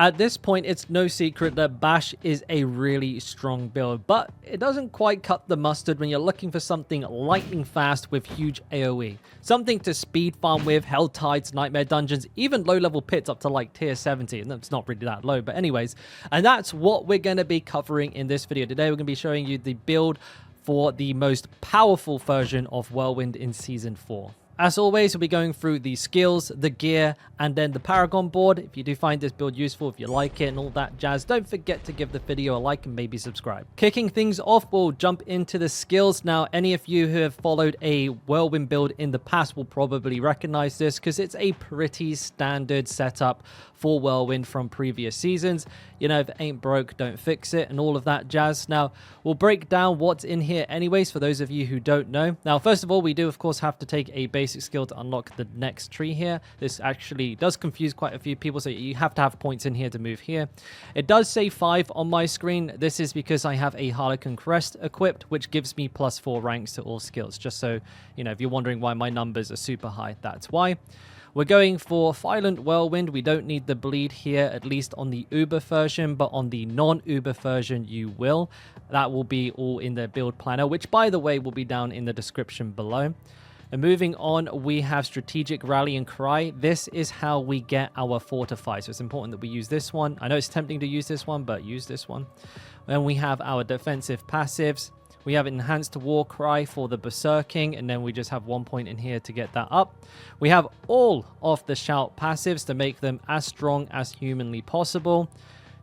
At this point, it's no secret that Bash is a really strong build, but it doesn't quite cut the mustard when you're looking for something lightning fast with huge AoE. Something to speed farm with, Helltides, Nightmare Dungeons, even low-level pits up to like tier 70. And it's not really that low, but anyways. And that's what we're going to be covering in this video. Today, we're going to be showing you the build for the most powerful version of Whirlwind in Season 4. As always, we'll be going through the skills, the gear, and then the Paragon board. If you do find this build useful, if you like it and all that jazz, don't forget to give the video a like and maybe subscribe. Kicking things off, we'll jump into the skills. Now, any of you who have followed a Whirlwind build in the past will probably recognize this because it's a pretty standard setup for Whirlwind from previous seasons. You know, if it ain't broke, don't fix it and all of that jazz. Now, we'll break down what's in here anyways for those of you who don't know. Now, first of all, we do, of course, have to take a basic skill to unlock the next tree here. This actually does confuse quite a few people, so you have to have points in here to move here. It does say 5 on my screen. This is because I have a Harlequin Crest equipped, which gives me +4 ranks to all skills. Just so, you know, if you're wondering why my numbers are super high, that's why. We're going for Violent Whirlwind. We don't need the bleed here, at least on the Uber version, but on the non-Uber version, you will. That will be all in the build planner, which, by the way, will be down in the description below. And moving on, we have Strategic Rallying Cry. This is how we get our Fortify. So it's important that we use this one. I know it's tempting to use this one, but use this one. Then we have our defensive passives. We have Enhanced War Cry for the Berserking, and then we just have 1 point in here to get that up. We have all of the Shout passives to make them as strong as humanly possible.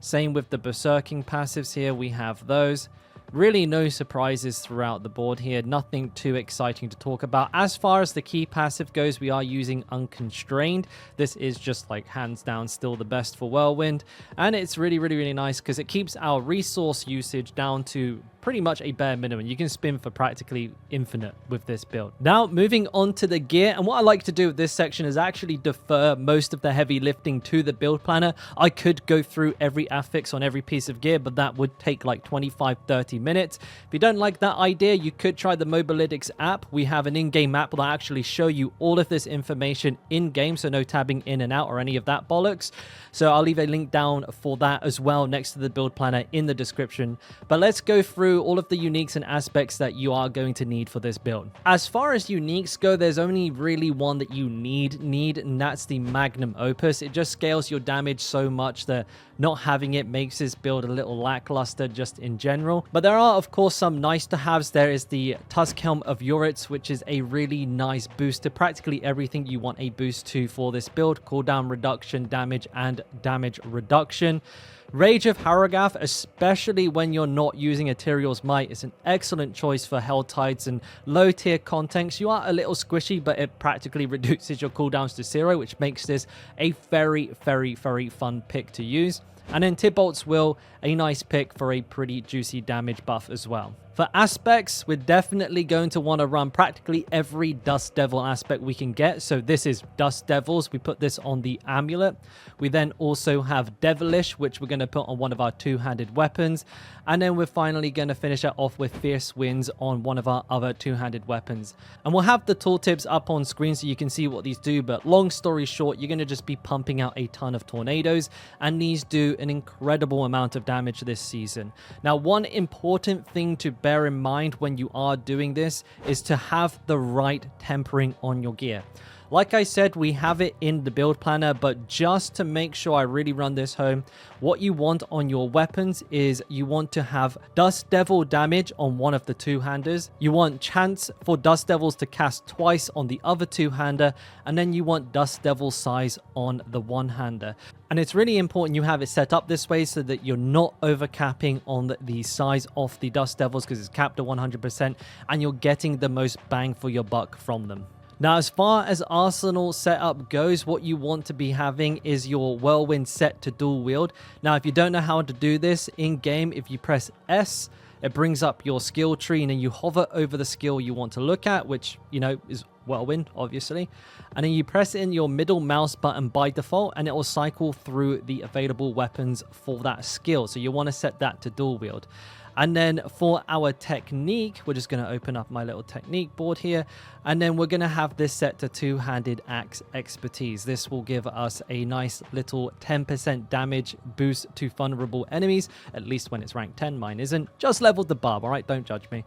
Same with the Berserking passives here, we have those. Really no surprises throughout the board here, nothing too exciting to talk about. As far as the key passive goes, we are using Unconstrained. This is just like hands down still the best for Whirlwind, and it's really nice because it keeps our resource usage down to pretty much a bare minimum. You can spin for practically infinite with this build. Now, moving on to the gear, and what I like to do with this section is actually defer most of the heavy lifting to the build planner. I could go through every affix on every piece of gear, but that would take like 25-30 minutes. If you don't like that idea, you could try the Mobalytics app. We have an in-game map that actually show you all of this information in-game, so no tabbing in and out or any of that bollocks. So I'll leave a link down for that as well next to the build planner in the description. But let's go through all of the uniques and aspects that you are going to need for this build. As far as uniques go, there's only really one that you need, and that's the Magnum Opus. It just scales your damage so much that not having it makes this build a little lackluster just in general. But there are, of course, some nice to haves. There is the Tusk Helm of Uritz, which is a really nice boost to practically everything you want a boost to for this build. Cooldown reduction, damage, and damage reduction. Rage of Harrogath, especially when you're not using Ethereal's Might, is an excellent choice for Helltides and low tier contents. You are a little squishy, but it practically reduces your cooldowns to 0, which makes this a very fun pick to use. And then Tybalt's Will, a nice pick for a pretty juicy damage buff as well. For aspects, we're definitely going to want to run practically every Dust Devil aspect we can get. So this is Dust Devils. We put this on the amulet. We then also have Devilish, which we're going to put on one of our two-handed weapons. And then we're finally going to finish it off with Fierce Winds on one of our other two-handed weapons. And we'll have the tooltips up on screen so you can see what these do. But long story short, you're going to just be pumping out a ton of tornadoes. And these do an incredible amount of damage this season. Now, one important thing to bear in mind when you are doing this is to have the right tempering on your gear. Like I said, we have it in the build planner, but just to make sure I really run this home, what you want on your weapons is you want to have Dust Devil damage on one of the two-handers. You want chance for Dust Devils to cast twice on the other two-hander, and then you want Dust Devil size on the one-hander. And it's really important you have it set up this way so that you're not overcapping on the size of the Dust Devils because it's capped at 100% and you're getting the most bang for your buck from them. Now, as far as arsenal setup goes, what you want to be having is your Whirlwind set to dual wield. Now, if you don't know how to do this in game, if you press S, it brings up your skill tree and then you hover over the skill you want to look at, which, you know, is Whirlwind, obviously. And then you press in your middle mouse button by default, and it will cycle through the available weapons for that skill. So you want to set that to dual wield. And then for our technique, we're just going to open up my little technique board here. And then we're going to have this set to two-handed axe expertise. This will give us a nice little 10% damage boost to vulnerable enemies, at least when it's rank 10. Mine isn't. Just leveled the barb, all right? Don't judge me.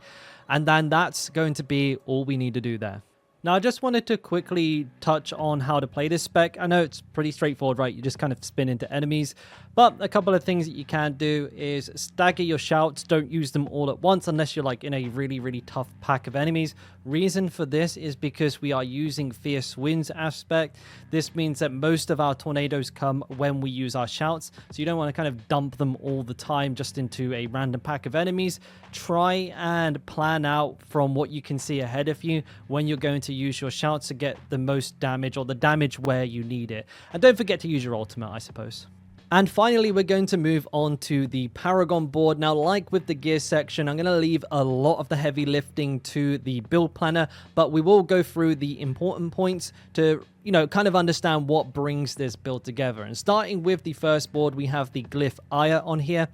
And then that's going to be all we need to do there. Now, I just wanted to quickly touch on how to play this spec. I know it's pretty straightforward, right? You just kind of spin into enemies. But a couple of things that you can do is stagger your shouts. Don't use them all at once unless you're like in a really, really tough pack of enemies. Reason for this is because we are using Fierce Winds aspect. This means that most of our tornadoes come when we use our shouts. So you don't want to kind of dump them all the time just into a random pack of enemies. Try and plan out from what you can see ahead of you when you're going to use your shouts to get the most damage, or the damage where you need it. And don't forget to use your ultimate, I suppose. And finally, we're going to move on to the Paragon board. Now, like with the gear section, I'm going to leave a lot of the heavy lifting to the build planner, but we will go through the important points to, you know, kind of understand what brings this build together. And starting with the first board, we have the Glyph Ire on here.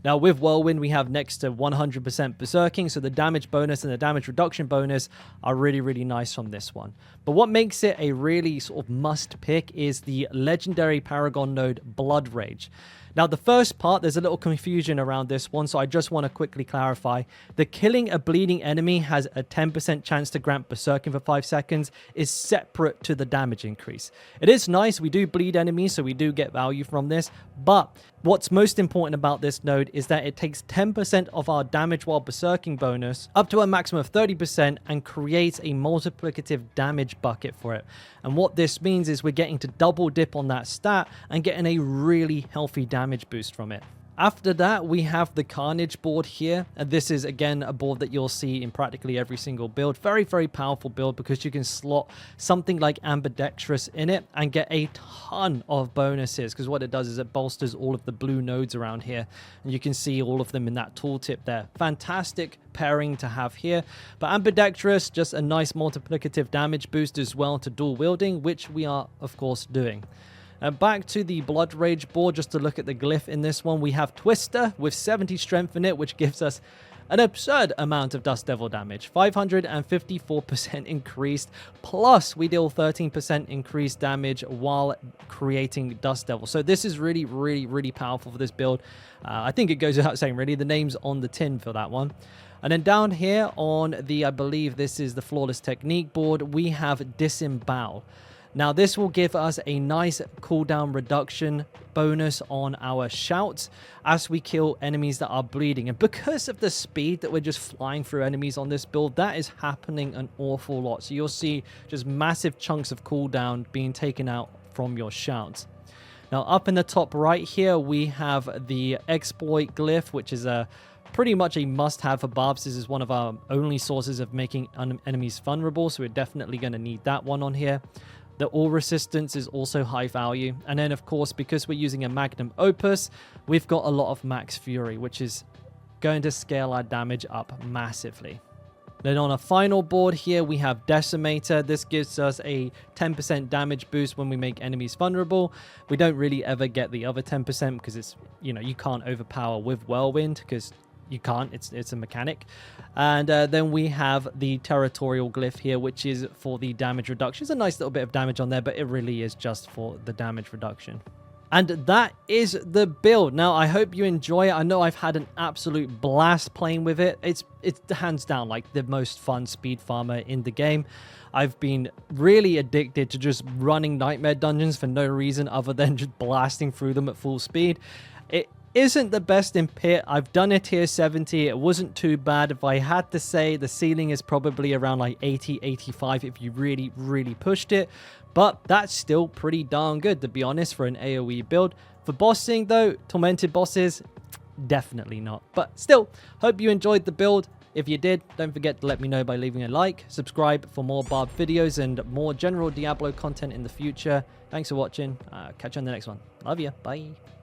Now, with Whirlwind, we have next to 100% Berserking, so the damage bonus and the damage reduction bonus are really, really nice from this one. But what makes it a really sort of must pick is the legendary Paragon node Blood Rage. Now, the first part, there's a little confusion around this one, so I just want to quickly clarify. The killing a bleeding enemy has a 10% chance to grant Berserking for 5 seconds is separate to the damage increase. It is nice, we do bleed enemies, so we do get value from this, but what's most important about this node is that it takes 10% of our damage while Berserking bonus up to a maximum of 30% and creates a multiplicative damage bucket for it. And what this means is we're getting to double dip on that stat and getting a really healthy damage boost from it. After that, we have the Carnage board here, and this is again a board that you'll see in practically every single build. Very, very powerful build because you can slot something like Ambidextrous in it and get a ton of bonuses, because what it does is it bolsters all of the blue nodes around here, and you can see all of them in that tooltip there. Fantastic pairing to have here, but Ambidextrous, just a nice multiplicative damage boost as well to dual wielding, which we are of course doing. Back to the Blood Rage board, just to look at the glyph in this one, we have Twister with 70 strength in it, which gives us an absurd amount of Dust Devil damage. 554% increased, plus we deal 13% increased damage while creating Dust Devil. So this is really, really, really powerful for this build. I think it goes without saying, really. The name's on the tin for that one. And then down here on the, I believe this is the Flawless Technique board, we have Disembowel. Now, this will give us a nice cooldown reduction bonus on our shouts as we kill enemies that are bleeding. And because of the speed that we're just flying through enemies on this build, that is happening an awful lot. So you'll see just massive chunks of cooldown being taken out from your shouts. Now, up in the top right here, we have the Exploit Glyph, which is pretty much a must-have for Barbs. This is one of our only sources of making enemies vulnerable, so we're definitely going to need that one on here. The All Resistance is also high value. And then, of course, because we're using a Magnum Opus, we've got a lot of Max Fury, which is going to scale our damage up massively. Then on a final board here, we have Decimator. This gives us a 10% damage boost when we make enemies vulnerable. We don't really ever get the other 10% because it's, you know, you can't overpower with Whirlwind because you can't, it's a mechanic. And then we have the Territorial Glyph here, which is for the damage reduction. It's a nice little bit of damage on there, but it really is just for the damage reduction. And that is the build. Now, I hope you enjoy it. I know I've had an absolute blast playing with it. It's hands down like the most fun speed farmer in the game. I've been really addicted to just running nightmare dungeons for no reason other than just blasting through them at full speed. It isn't the best in Pit. I've done a tier 70. It wasn't too bad. If I had to say, the ceiling is probably around like 80, 85 if you really, really pushed it. But that's still pretty darn good, to be honest, for an AoE build. For bossing, though, tormented bosses, definitely not. But still, hope you enjoyed the build. If you did, don't forget to let me know by leaving a like. Subscribe for more Barb videos and more general Diablo content in the future. Thanks for watching. Catch you on the next one. Love you. Bye.